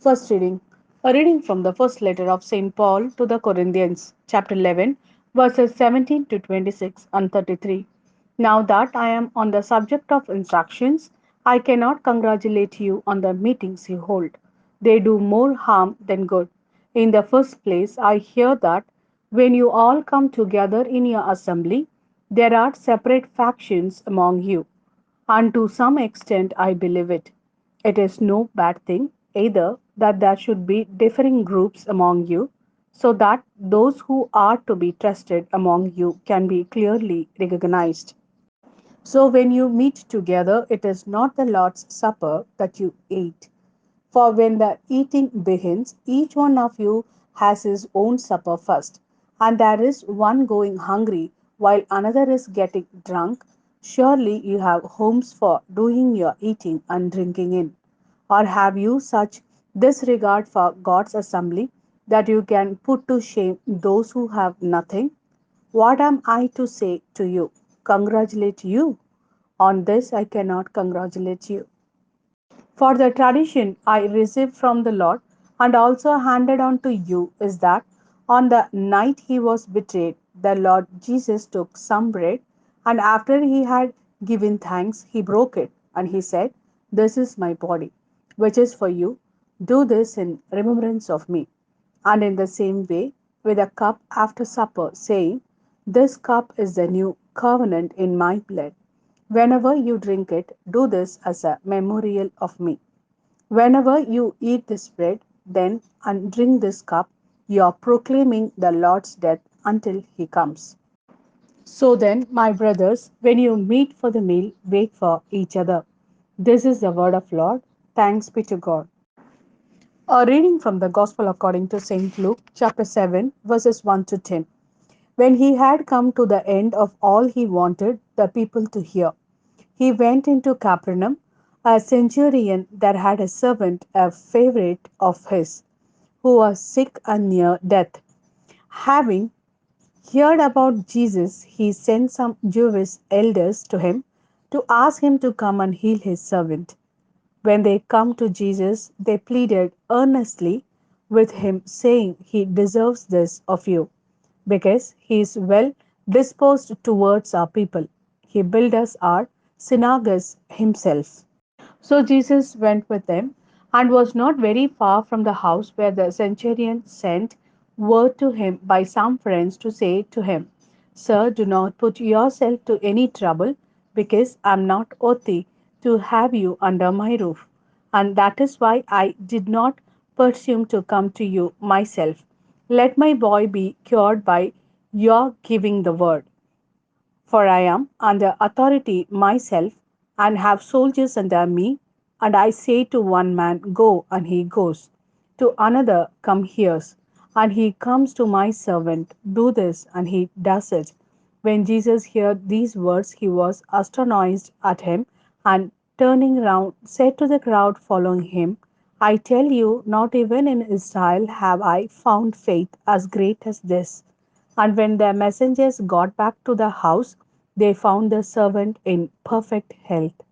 First reading. A reading from the first letter of St. Paul to the Corinthians, chapter 11, verses 17 to 26 and 33. Now that I am on the subject of instructions, I cannot congratulate you on the meetings you hold. They do more harm than good. In the first place, I hear that when you all come together in your assembly, there are separate factions among you, and to some extent I believe it. It is no bad thing either that there should be differing groups among you, so that those who are to be trusted among you can be clearly recognized. So when you meet together, it is not the Lord's Supper that you eat. For when the eating begins, each one of you has his own supper first, and there is one going hungry while another is getting drunk. Surely you have homes for doing your eating and drinking in. Or have you such disregard for God's assembly that you can put to shame those who have nothing? What am I to say to you? Congratulate you? On this I cannot congratulate you. For the tradition I received from the Lord and also handed on to you is that on the night he was betrayed, the Lord Jesus took some bread, and after he had given thanks, he broke it, and he said, "This is my body, which is for you. Do this in remembrance of me." And in the same way, with a cup after supper, saying, "This cup is the new covenant in my blood. Whenever you drink it, do this as a memorial of me." Whenever you eat this bread, then, and drink this cup, you are proclaiming the Lord's death until he comes. So then, my brothers, when you meet for the meal, wait for each other. This is the word of Lord. Thanks be to God. A reading from the Gospel according to St. Luke, chapter 7, verses 1 to 10. When he had come to the end of all he wanted the people to hear, he went into Capernaum. A centurion that had a servant, a favorite of his, who was sick and near death. Having heard about Jesus, he sent some Jewish elders to him to ask him to come and heal his servant. When they come to Jesus, they pleaded earnestly with him, saying, "He deserves this of you, because he is well disposed towards our people. He built us our synagogues himself." So Jesus went with them, and was not very far from the house where the centurion sent word to him by some friends to say to him, "Sir, do not put yourself to any trouble, because I am not worthy to have you under my roof. And that is why I did not presume to come to you myself. Let my boy be cured by your giving the word. For I am under authority myself, and have soldiers under me, and I say to one man, 'Go,' and he goes; to another, 'Come here,' and he comes; to my servant, 'Do this,' and he does it." When Jesus heard these words, he was astonished at him, and turning round, said to the crowd following him, "I tell you, not even in Israel have I found faith as great as this." And when the messengers got back to the house, they found the servant in perfect health.